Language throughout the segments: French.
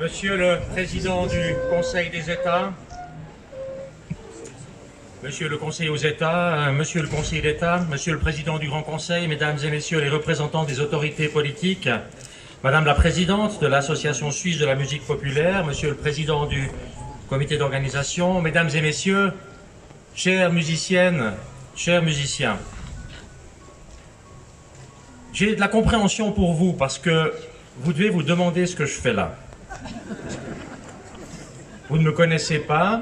Monsieur le Président du Conseil des États, Monsieur le Conseiller aux États, Monsieur le Conseiller d'État, Monsieur le Président du Grand Conseil, Mesdames et Messieurs les représentants des autorités politiques, Madame la Présidente de l'Association suisse de la musique populaire, Monsieur le Président du Comité d'organisation, Mesdames et Messieurs, chères musiciennes, chers musiciens, j'ai de la compréhension pour vous parce que vous devez vous demander ce que je fais là. Vous ne me connaissez pas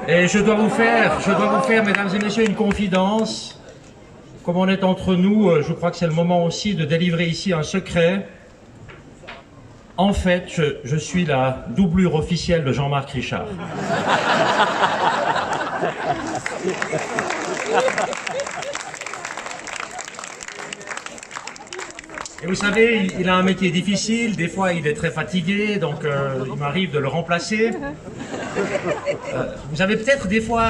et je dois vous faire, mesdames et messieurs, une confidence. Comme on est entre nous, je crois que c'est le moment aussi de délivrer ici un secret. En fait, je suis la doublure officielle de Jean-Marc Richard. Et vous savez, il a un métier difficile, des fois il est très fatigué, donc il m'arrive de le remplacer. Vous avez peut-être des fois,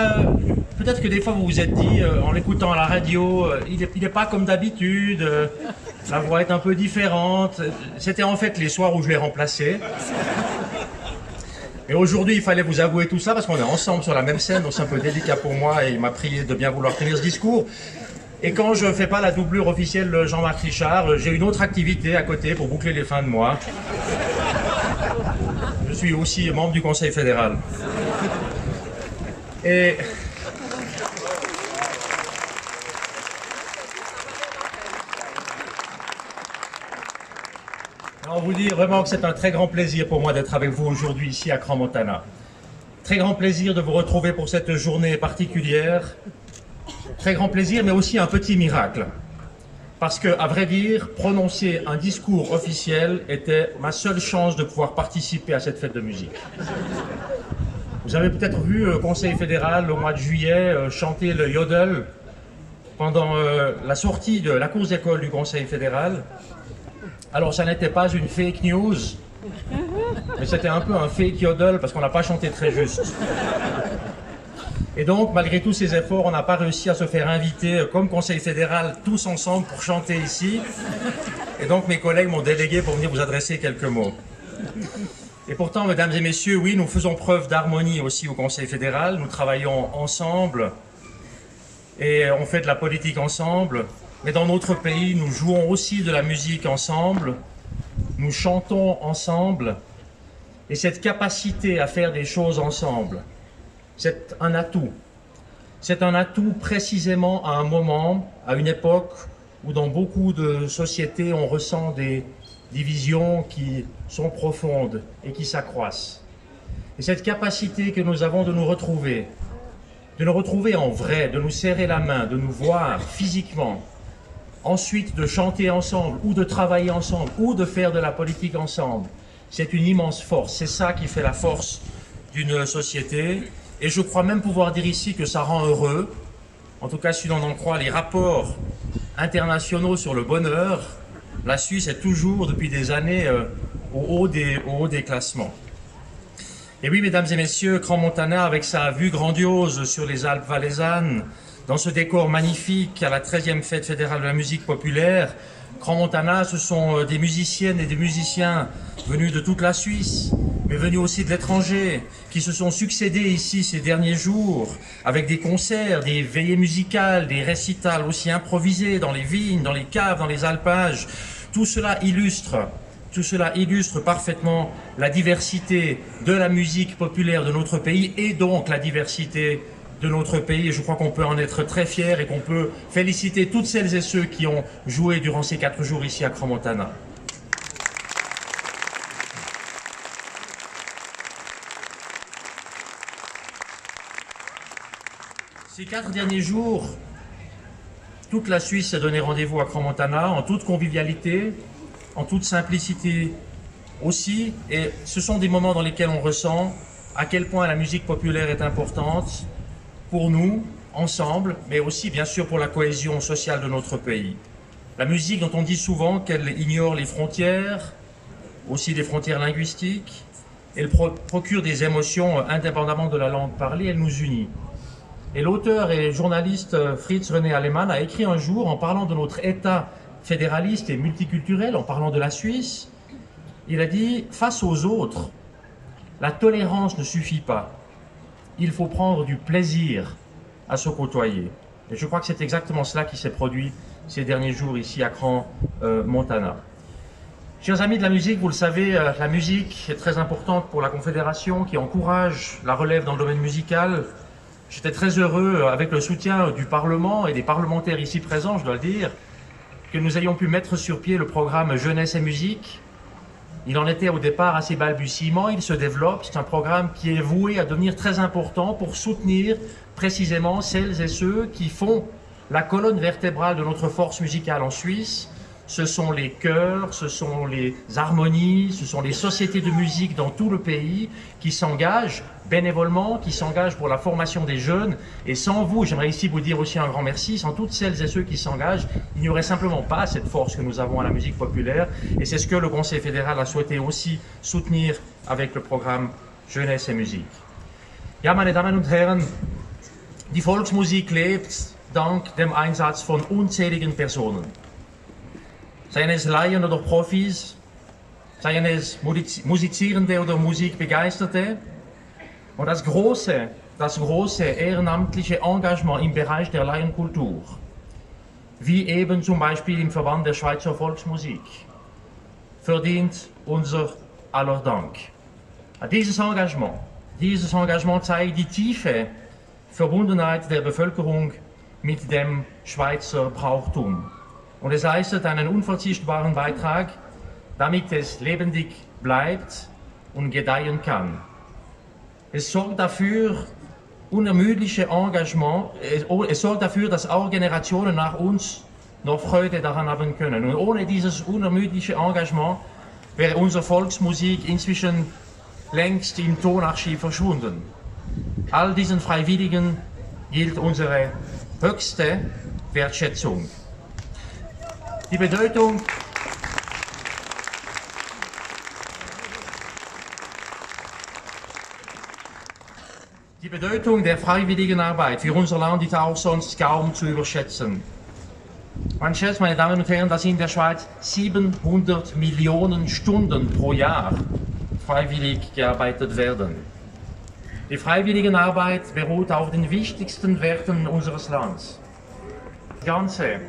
peut-être que des fois vous vous êtes dit, en l'écoutant à la radio, il n'est pas comme d'habitude, sa voix est un peu différente. C'était en fait les soirs où je l'ai remplacé. Et aujourd'hui, il fallait vous avouer tout ça parce qu'on est ensemble sur la même scène, donc c'est un peu délicat pour moi et il m'a prié de bien vouloir tenir ce discours. Et quand je ne fais pas la doublure officielle de Jean-Marc Richard, j'ai une autre activité à côté pour boucler les fins de mois. Je suis aussi membre du Conseil fédéral. Et alors, vous dire vraiment que c'est un très grand plaisir pour moi d'être avec vous aujourd'hui ici à Crans-Montana. Très grand plaisir de vous retrouver pour cette journée particulière. Très grand plaisir, mais aussi un petit miracle. Parce que, à vrai dire, prononcer un discours officiel était ma seule chance de pouvoir participer à cette fête de musique. Vous avez peut-être vu le Conseil fédéral au mois de juillet chanter le yodel pendant la sortie de la course d'école du Conseil fédéral. Alors, ça n'était pas une fake news, mais c'était un peu un fake yodel parce qu'on n'a pas chanté très juste. Et donc, malgré tous ces efforts, on n'a pas réussi à se faire inviter comme Conseil fédéral tous ensemble pour chanter ici. Et donc, mes collègues m'ont délégué pour venir vous adresser quelques mots. Et pourtant, mesdames et messieurs, oui, nous faisons preuve d'harmonie aussi au Conseil fédéral. Nous travaillons ensemble et on fait de la politique ensemble. Mais dans notre pays, nous jouons aussi de la musique ensemble. Nous chantons ensemble. Et cette capacité à faire des choses ensemble, c'est un atout. C'est un atout précisément à un moment, à une époque où dans beaucoup de sociétés, on ressent des divisions qui sont profondes et qui s'accroissent. Et cette capacité que nous avons de nous retrouver en vrai, de nous serrer la main, de nous voir physiquement, ensuite de chanter ensemble ou de travailler ensemble ou de faire de la politique ensemble, c'est une immense force. C'est ça qui fait la force d'une société. Et je crois même pouvoir dire ici que ça rend heureux, en tout cas si l'on en croit les rapports internationaux sur le bonheur, la Suisse est toujours depuis des années au haut des classements. Et oui, mesdames et messieurs, Crans-Montana, avec sa vue grandiose sur les Alpes valaisannes, dans ce décor magnifique à la 13e fête fédérale de la musique populaire, Crans-Montana, ce sont des musiciennes et des musiciens venus de toute la Suisse, mais venus aussi de l'étranger, qui se sont succédés ici ces derniers jours, avec des concerts, des veillées musicales, des récitals aussi improvisés dans les vignes, dans les caves, dans les alpages. Tout cela illustre parfaitement la diversité de la musique populaire de notre pays et donc la diversité de notre pays. Et je crois qu'on peut en être très fiers et qu'on peut féliciter toutes celles et ceux qui ont joué durant ces 4 jours ici à Crans-Montana. Ces 4 derniers jours, toute la Suisse s'est donné rendez-vous à Crans-Montana en toute convivialité, en toute simplicité aussi. Et ce sont des moments dans lesquels on ressent à quel point la musique populaire est importante pour nous, ensemble, mais aussi bien sûr pour la cohésion sociale de notre pays. La musique dont on dit souvent qu'elle ignore les frontières, aussi les frontières linguistiques, elle procure des émotions indépendamment de la langue parlée, elle nous unit. Et l'auteur et journaliste Fritz René Alemann a écrit un jour, en parlant de notre État fédéraliste et multiculturel, en parlant de la Suisse, Il a dit, face aux autres, la tolérance ne suffit pas. Il faut prendre du plaisir à se côtoyer. Et je crois que c'est exactement cela qui s'est produit ces derniers jours ici à Crans-Montana. Chers amis de la musique, vous le savez, la musique est très importante pour la Confédération qui encourage la relève dans le domaine musical. J'étais très heureux, avec le soutien du Parlement et des parlementaires ici présents, je dois le dire, que nous ayons pu mettre sur pied le programme Jeunesse et musique. Il en était au départ à ses balbutiements, il se développe, c'est un programme qui est voué à devenir très important pour soutenir précisément celles et ceux qui font la colonne vertébrale de notre force musicale en Suisse. Ce sont les chœurs, ce sont les harmonies, ce sont les sociétés de musique dans tout le pays qui s'engagent bénévolement, qui s'engagent pour la formation des jeunes. Et sans vous, j'aimerais ici vous dire aussi un grand merci, sans toutes celles et ceux qui s'engagent, il n'y aurait simplement pas cette force que nous avons à la musique populaire. Et c'est ce que le Conseil fédéral a souhaité aussi soutenir avec le programme Jeunesse et musique. Ja, meine Damen und Herren, die Volksmusik lebt dank dem Einsatz von unzähligen Personen. Seien es Laien oder Profis, seien es Musizierende oder Musikbegeisterte. Und das große ehrenamtliche Engagement im Bereich der Laienkultur, wie eben zum Beispiel im Verband der Schweizer Volksmusik, verdient unser aller Dank. Dieses Engagement zeigt die tiefe Verbundenheit der Bevölkerung mit dem Schweizer Brauchtum. Und es leistet einen unverzichtbaren Beitrag, damit es lebendig bleibt und gedeihen kann. Es sorgt dafür, unermüdliche Engagement, es sorgt dafür, dass auch Generationen nach uns noch Freude daran haben können. Und ohne dieses unermüdliche Engagement wäre unsere Volksmusik inzwischen längst im Tonarchiv verschwunden. All diesen Freiwilligen gilt unsere höchste Wertschätzung. Die Bedeutung der Freiwilligenarbeit für unser Land ist auch sonst kaum zu überschätzen. Man schätzt, meine Damen und Herren, dass in der Schweiz 700 Millionen Stunden pro Jahr freiwillig gearbeitet werden. Die Freiwilligenarbeit beruht auf den wichtigsten Werten unseres Landes. Das Ganze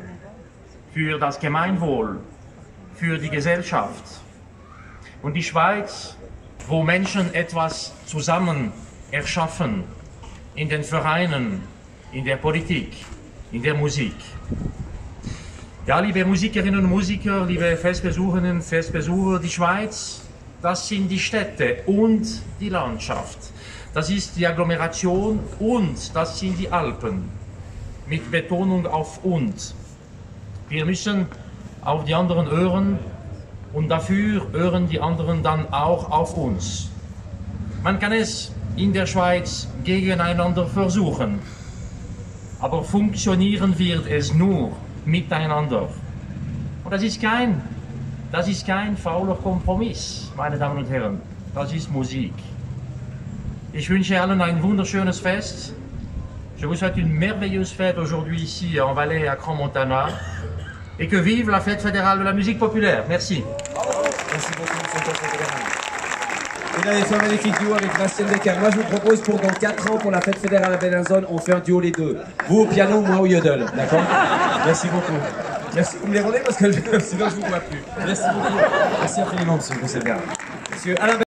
für das Gemeinwohl, für die Gesellschaft. Und die Schweiz, wo Menschen etwas zusammen erschaffen, in den Vereinen, in der Politik, in der Musik. Ja, liebe Musikerinnen und Musiker, liebe Festbesucherinnen und Festbesucher, die Schweiz, das sind die Städte und die Landschaft. Das ist die Agglomeration und das sind die Alpen, mit Betonung auf und. Wir müssen auf die anderen hören und dafür hören die anderen dann auch auf uns. Man kann es in der Schweiz gegeneinander versuchen, aber funktionieren wird es nur miteinander. Und das ist kein fauler Kompromiss, meine Damen und Herren, das ist Musik. Ich wünsche allen ein wunderschönes Fest. Je vous souhaite une merveilleuse fête aujourd'hui ici en Valais à Crans-Montana. Et que vive la fête fédérale de la musique populaire. Merci. Merci beaucoup, monsieur le fédéral. Et là, les soins magnifiques duo avec Bastien Decker. Moi, je vous propose pour dans 4 ans, pour la fête fédérale à Bellinzone, on fait un duo les deux. Vous au piano, moi au yodel. D'accord? Merci beaucoup. Merci. Vous me les rendez parce que sinon je vous vois plus. Merci beaucoup. Merci infiniment, monsieur le fédéral. Monsieur Alain